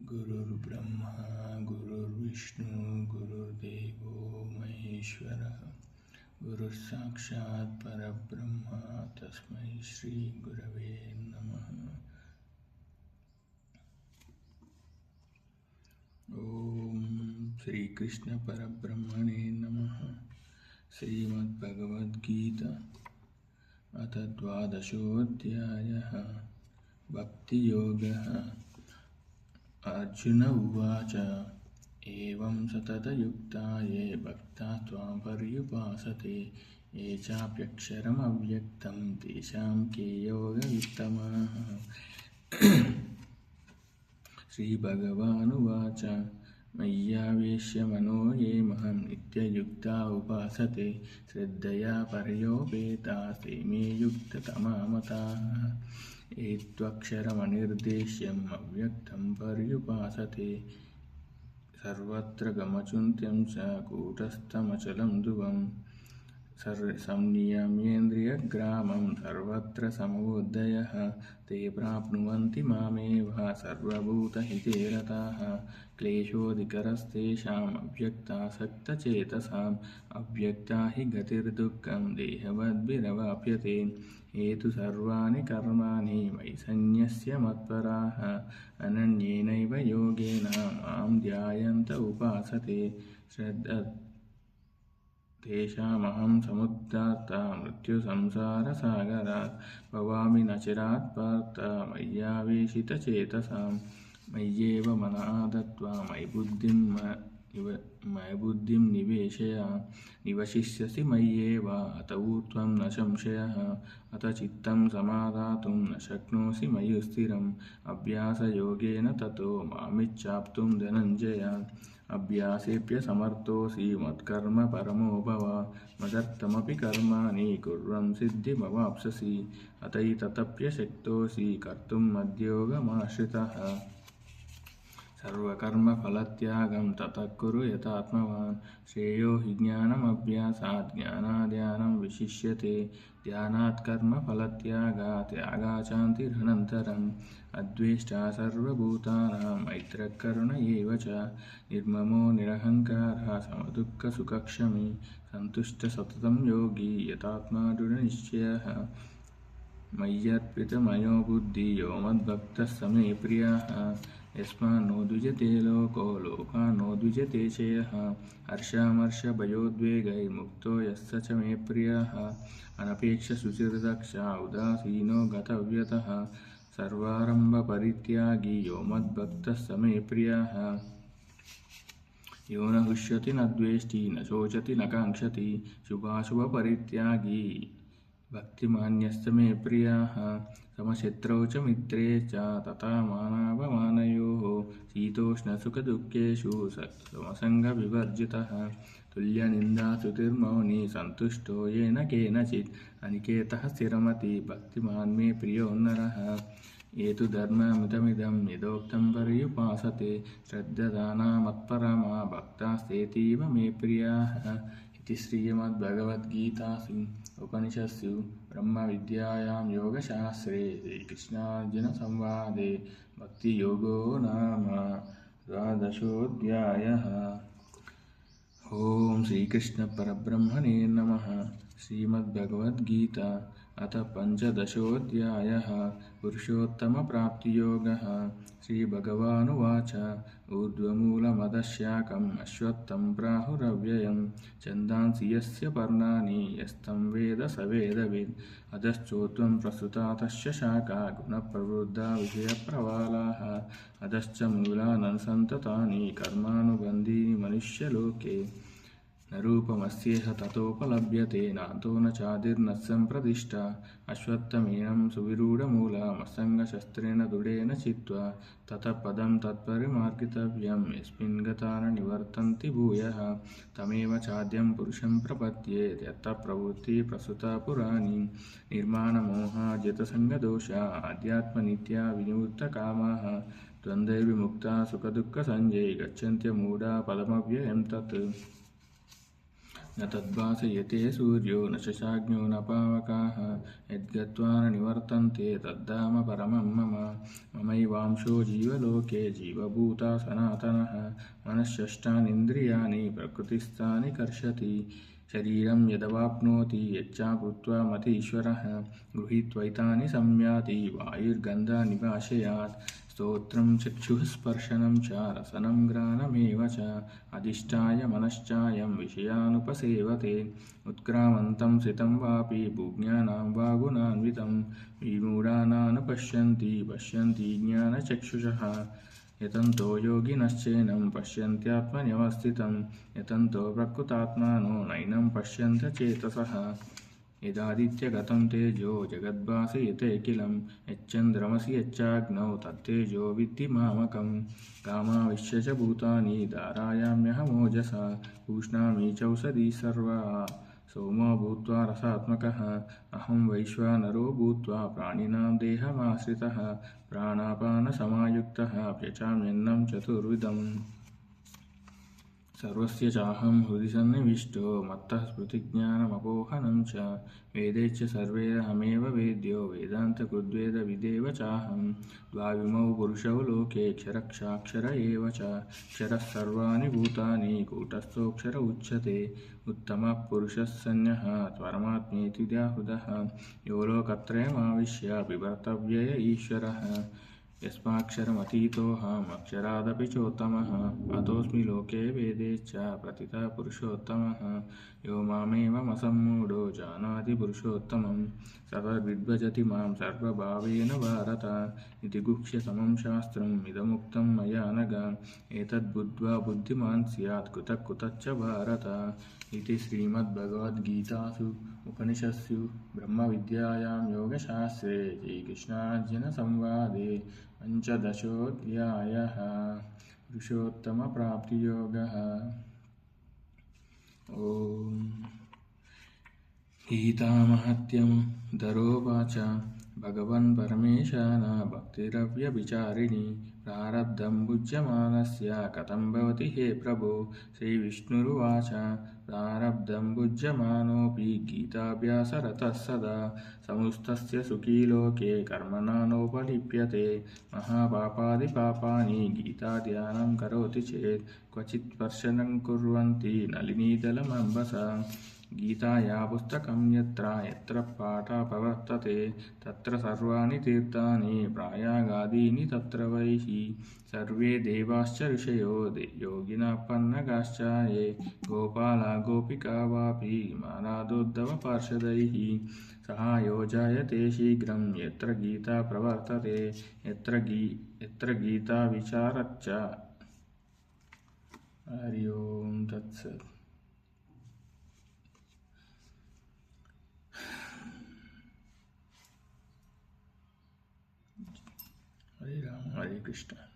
गुरुर्ब्रह्मा गुरुर्विष्णु गुरुर्देवो महेश्वरः गुरुः साक्षात् परब्रह्म तस्मै श्री गुरवे नमः। ओम श्री कृष्ण परब्रह्मणे नमः। श्रीमद्भगवद्गीता अथ द्वादशोऽध्यायः भक्तियोगः। अर्जुन उवाच एवं सततयुक्ता ये भक्ताः त्वां पर्युपासते ये चाप्यक्षरमव्यक्तं तेषां के योगवित्तमाः। श्रीभगवानुवाच मय्यावेश्य मनो ये मां नित्ययुक्ता उपासते श्रद्धया पर्योपेतास्ते मे युक्ततमा मताः। ये त्वक्षरमनिर्देश्यम् अव्यक्तं पर्युपासते सर्वत्र गमचिन्त्यं च कूटस्थमचलं ध्रुवं संनियम्येन्द्रियग्रामं सर्वत्र समबुद्धयः ते प्राप्नुवन्ति मामेव सर्वभूतहिते रताः। क्लेशोऽधिकरस्तेषाम् अव्यक्तासक्तचेतसाम् अव्यक्ता हि गतिर्दुःखं देहवद्भिरवाप्यते। ये तु सर्वाणि कर्माणि मयि सन्न्यस्य मत्पराः अनन्येनैव योगेन मां ध्यायन्त उपासते तेषामहं समुद्धार्ता मृत्युसंसारसागरात् भवामि न चिरात् पार्थ मय्यावेशितचेतसाम्। मय्येव मन आदत्वा मयि बुद्धिं निवेशय निवशिष्यसि मय्येव अत ऊर्ध्वं न संशयः। अत चित्तं समादातुं न शक्नोषि मयि स्थिरम् अभ्यासयोगेन ततो मामिच्छाप्तुं धनञ्जय। अभ्यासेऽप्यसमर्थोऽसि मत्कर्म परमो भव मदर्थमपि कर्माणि कुर्वन् सिद्धिमवाप्स्यसि। अतैतदप्यशक्तोऽसि कर्तुं मद्योगमाश्रितः। सर्वकर्मफलत्यागं ततः कुरु यथात्मवान्। श्रेयो हि ज्ञानमभ्यासात् ज्ञानाद् विशिष्यते ध्यानात् कर्मफलत्यागात् त्यागात् शान्तिरनन्तरम्। अद्वेष्टा सर्वभूतानां मैत्रः करुण एव च निर्ममो निरहङ्कारः समदुःखसुखक्षमी सन्तुष्टः सततं योगी यतात्मा दृढनिश्चयः। मय्यर्पितमयो बुद्धिः यो मद्भक्तः स मे प्रियः। यस्मान्नो द्विजते लोको लोकान्नो द्विजते च यः। हर्षामर्षभयोद्वेगैर्मुक्तो यस्य च मे प्रियः। अनपेक्षशुचिर्दक्षः उदासीनो गतव्यतः सर्वारम्भपरित्यागी यो मद्भक्तः स मे प्रियः। यो न हृष्यति न द्वेष्टि न शोचति न काङ्क्षति शुभाशुभपरित्यागी भक्तिमान्यस्य मे प्रियः। समशत्रौ च मित्रे च तथा मानापमानयोः शीतोष्णसुखदुःखेषु समसङ्गविवर्जितः। तुल्यनिन्दास्तुतिर्मौनी सन्तुष्टो येन केनचित् अनिकेतः स्थिरमतिः भक्तिमान् मे प्रियो नरः। ये तु धर्ममिदमिदं यदोक्तं पर्युपासते श्रद्धाना भक्तास्तेतीव मे प्रियाः। इति श्रीमद्भगवद्गीतासु उपनिषत्सु ब्रह्मविद्यायां योगशास्त्रे श्रीकृष्णार्जुनसंवादे भक्तियोगो नाम द्वादशोऽध्यायः। ओम श्रीकृष्णपरब्रह्मणे नमः। श्रीमद्भगवद्गीता अथ पञ्चदशोऽध्यायः पुरुषोत्तमप्राप्तियोगः। श्रीभगवानुवाच ऊर्ध्वमूलमधःशाखम् अश्वत्थं प्राहुरव्ययं छन्दांसि यस्य पर्णानि यस्तं वेद स वेदवित्। अधश्चोर्ध्वं प्रसृता तस्य शाखा गुणप्रवृद्धा विषयप्रवालाः। अधश्च मूलानि सन्ततानि कर्मानुबन्धीनि मनुष्यलोके। न रूपमस्येह ततोपलभ्यते नान्तो न चादिर्न सम्प्रतिष्ठा अश्वत्थमेनं सुविरूढमूलमसङ्गशस्त्रेण दृढेन चित्वा ततः पदं तत्परिमार्गितव्यं यस्मिन् गता न निवर्तन्ति भूयः तमेव चाद्यं पुरुषं प्रपद्ये यतः प्रवृत्तिः प्रसृता पुराणी निर्माणमोहाजितसङ्गदोषा आध्यात्मनित्या विनिवृत्तकामाः द्वन्द्वैर्विमुक्ता सुखदुःखसञ्जये गच्छन्त्यमूढा पदमव्ययं तत् न तद्भासयते सूर्यो न शशाग्नो न पावकाः यद्गत्वा न निवर्तन्ते तद्धाम परमं मम ममैवांशो जीवलोके जीवभूता सनातनः मनःषष्ठानीन्द्रियाणि प्रकृतिस्थानि कर्षति शरीरं यदवाप्नोति यच्चाभूत्वा मतीश्वरः गृहीत्वैतानि संयाति वायुर्गन्धानिवाशयात् स्तोत्रं चक्षुः स्पर्शनं च रसनं घ्राणमेव च अधिष्ठाय मनश्चायं विषयानुपसेवते उत्क्रामन्तं स्थितं वापि भूज्ञानां वा गुणान्वितं विमूढानानुपश्यन्ति पश्यन्ति ज्ञानचक्षुषः यतन्तो योगिनश्चैनं पश्यन्त्यात्मन्यवस्थितं यतन्तो प्रकृतात्मानो नैनं पश्यन्त्यचेतसः यदादित्यगतं तेजो जगद्भासयतेऽखिलं यच्चन्द्रमसि यच्चाग्नौ तत्तेजो विद्धि मामकं गामाविश्य च भूतानि धारयाम्यहमोजसा पूष्णामि चौषधी सर्वा सोमो भूत्वा रसात्मकः अहं वैश्वानरो भूत्वा प्राणिनां देहमाश्रितः प्राणापानसमायुक्तः पचाम्यन्नं चतुर्विधम् सर्वस्य चाहं हृदि सन्निविष्टो मत्तः स्मृतिज्ञानमपोहनं च वेदैश्च सर्वैरहमेव वेद्यो वेदान्तकृद्वेदविदेव चाहं द्वाविमौ पुरुषौ लोके क्षरक्षाक्षर एव च क्षरः सर्वाणि भूतानि कूटस्थोऽक्षर उच्यते उत्तमः पुरुषः सन्यः परमात्मेति व्याहृतः यो लोकत्रयमाविश्य बिभर्तव्यय ईश्वरः यस्माक्षरमतीतोऽहम् अक्षरादपि चोत्तमः अतोऽस्मि लोके वेदे च प्रतितः पुरुषोत्तमः यो मामेवमसम्मूढो जानाति पुरुषोत्तमं सतद्विद्भजति मां सर्वभावेन भारत इति गुह्यतमं शास्त्रम् इदमुक्तं मया नघ एतद्बुद्ध्वा बुद्धिमान् स्यात् कुतः कुतश्च भारत इति श्रीमद्भगवद्गीतासु उपनिषत्सु ब्रह्मविद्यायां योगशास्त्रे श्रीकृष्णार्जुनसंवादे पञ्चदशोऽध्यायः पुरुषोत्तमप्राप्तियोगः। ॐ गीतामहत्यमुद्धरोवाच भगवन् परमेशान भक्तिरव्यभिचारिणी प्रारब्धं भुज्यमानस्य कथं भवति हे प्रभो श्रीविष्णुरुवाच प्रारब्धं भुज्यमानोऽपि गीताभ्यासरतः सदा समुस्तस्य सुखी लोके कर्मणा नोपलिप्यते महापापादिपापानि गीताध्यानं करोति चेत् क्वचित् स्पर्शनं कुर्वन्ति नलिनीदलमम्बसा गीताया पुस्तकं यत्र यत्र पाठः प्रवर्तते तत्र सर्वाणि तीर्थानि प्रयागादीनि तत्र वैः सर्वे देवाश्च ऋषयो योगिनः पन्नगाश्च ये गोपाला गोपिका वापि मानादोद्धवपार्षदैः सहायो जायते शीघ्रं यत्र गीता प्रवर्तते यत्र गीता विचारच्च। हरि ओं तत्सत्। हरे राम हरे कृष्ण।